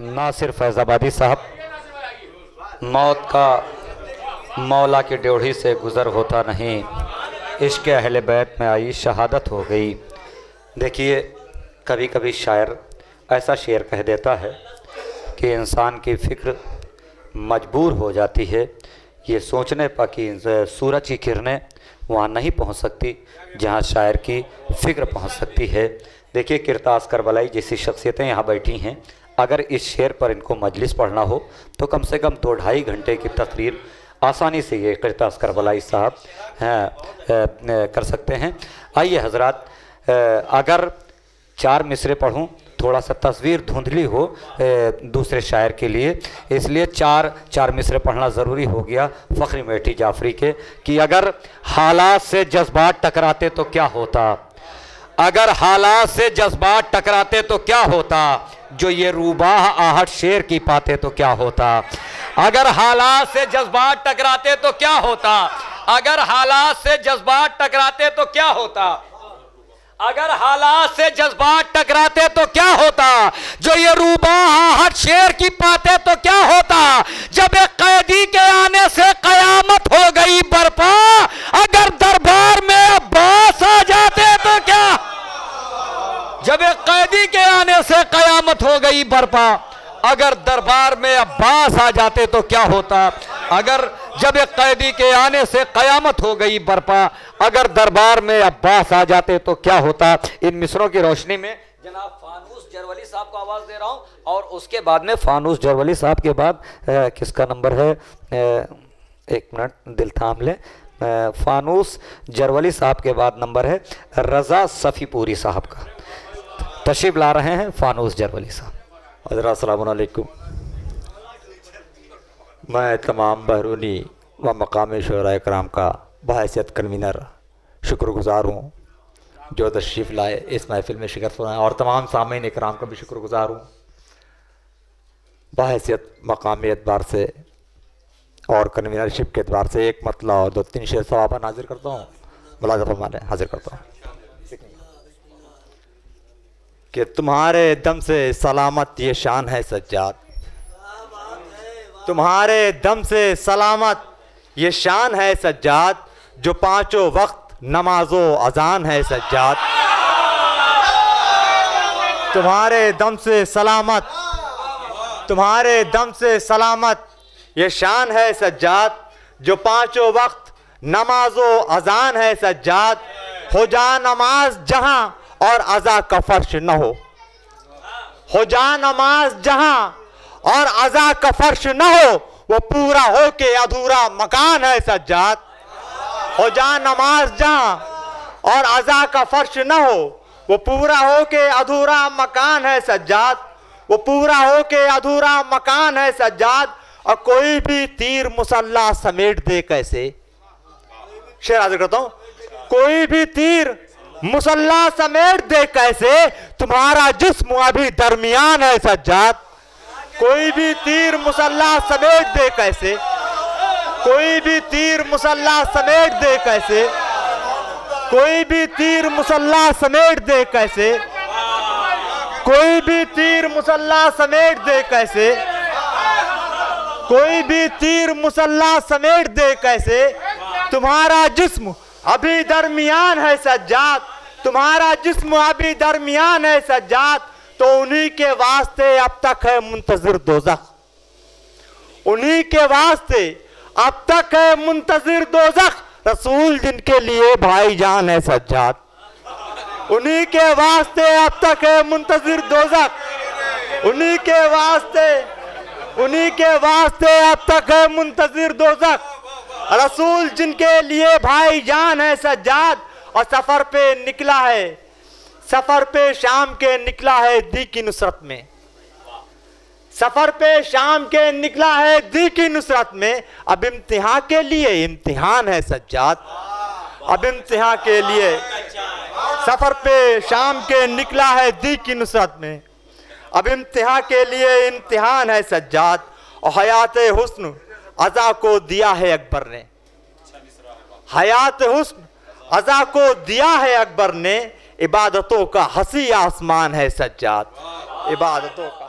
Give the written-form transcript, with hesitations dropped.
नासिर फैज़ाबादी साहब, मौत का मौला की ड्योढ़ी से गुज़र होता नहीं, इश्क़ अहले बैत में आई शहादत हो गई। देखिए, कभी कभी शायर ऐसा शेर कह देता है कि इंसान की फ़िक्र मजबूर हो जाती है ये सोचने पर कि सूरज की किरणें वहाँ नहीं पहुँच सकती जहाँ शायर की फ़िक्र पहुँच सकती है। देखिए, किरतास करबलाई जैसी शख्सियतें यहाँ बैठी हैं, अगर इस शेर पर इनको मजलिस पढ़ना हो तो कम से कम 2-2.5 घंटे की तकरीर आसानी से ये किरतास करबलाई साहब कर सकते हैं। आइए हजरात, अगर 4 मिसरे पढ़ूं थोड़ा सा तस्वीर धुंधली हो दूसरे शायर के लिए, इसलिए 4 मिसरे पढ़ना ज़रूरी हो गया फ़ख्री मेठी जाफरी के कि अगर हालात से जज्बात टकराते तो क्या होता, अगर हालात से जज्बात टकराते तो क्या होता, जो ये रूबाह आहट शेर की पाते तो क्या होता, अगर हालात से जज्बात टकराते तो क्या होता, अगर हालात से जज्बात टकराते तो क्या होता, अगर हालात से जज्बात टकराते तो क्या होता, जो ये रूबाह आहट शेर की पाते तो क्या होता, जब एक कैदी के आने से कयामत हो गई बरपा, अगर दरबार में अब्बास आ जाते तो क्या, जब एक कैदी के आने से कयामत हो गई बरपा, अगर दरबार में अब्बास आ जाते तो क्या होता, अगर जब एक कैदी के आने से कयामत हो गई बरपा, अगर दरबार में अब्बास आ जाते तो क्या होता। इन मिसरों की रोशनी में जनाब फानूस जरवली साहब को आवाज़ दे रहा हूँ, और उसके बाद में फानूस जरवली साहब के बाद किसका नंबर है, 1 मिनट दिल थाम ले, फानूस जरवली साहब के बाद नंबर है रज़ा सफ़ीपुरी साहब का। तशरीफ़ ला रहे हैं फानूस जरवली साहब। हज़रात अस्सलामु अलैकुम। मैं तमाम बहरूनी व मकामी शुअरा कराम का बहैसियत कन्वीनर शुक्रगुज़ार हूँ जो तशरीफ़ लाए इस महफ़िल में शिरकत फरमाए, और तमाम सामीन इकराम का भी शुक्रगुज़ार हूँ। बहैसियत मकामी एतबार से और कन्वीनरशिप के एतबार से एक मतला और 2-3 शेर सवाबा नाजिर करता हूँ, मुलाज़ा फरमाने हाजिर करता हूँ कि तुम्हारे दम से सलामत ये शान है सज्जाद, तुम्हारे दम से सलामत ये शान है सज्जाद, जो 5 वक्त नमाजो अजान है सज्जाद, तुम्हारे दम से सलामत, तुम्हारे दम से सलामत ये शान है सज्जाद, जो 5 वक्त नमाजो अजान है सज्जाद, हो जा नमाज जहां और अज़ा का फर्श न हो जा नमाज जहां और अज़ा का फर्श न हो, वो पूरा हो के अधूरा मकान है सज्जाद, हो जा नमाज जहां और अज़ा का फर्श न हो, वो पूरा हो के अधूरा मकान है सज्जाद, वो पूरा हो के अधूरा मकान है सज्जाद, और कोई भी तीर मुसल्ला समेट दे कैसे, शेर हाजिर करता हूं, कोई भी तीर मुसल्ला समेट दे कैसे, तुम्हारा जिस्म अभी दरमियान है सज्जाद, कोई भी तीर मुसल्ला समेट दे कैसे, कोई भी तीर मुसल्ला समेट दे कैसे, कोई भी तीर मुसल्ला समेट दे कैसे, कोई भी तीर मुसल्ला समेट दे कैसे, कोई भी तीर मुसल्ला समेट दे कैसे, तुम्हारा जिस्म अभी दरमियान है सज्जाद, तुम्हारा जिस्म अभी दरमियान है सज्जाद, तो उन्हीं के वास्ते अब तक है मुंतजिर दोज़ख, उन्हीं के वास्ते अब तक है मुंतजिर दोज़ख, रसूल जिनके लिए भाईजान है सज्जाद, उन्हीं के वास्ते अब तक है मुंतजिर दोज़ख, उन्हीं के वास्ते, उन्हीं के वास्ते अब तक है मुंतजिर दोज़ख, रसूल जिनके लिए भाईजान है सज्जाद, और सफ़र पे निकला है, सफ़र पे शाम के निकला है दी की नुसरत में, सफ़र पे शाम के निकला है दी की नुसरत में, अब इम्तिहान के लिए इम्तिहान है सज्जाद, अब इम्तिहान के लिए सफ़र पे शाम के निकला है दी की नुसरत में, अब इम्तिहान के लिए इम्तिहान है सज्जाद, और हयात हुस्न अज़ा को दिया है अकबर ने, हयात हुस्न अज़ा को दिया है अकबर ने, इबादतों का हसी आसमान है सज्जाद, इबादतों का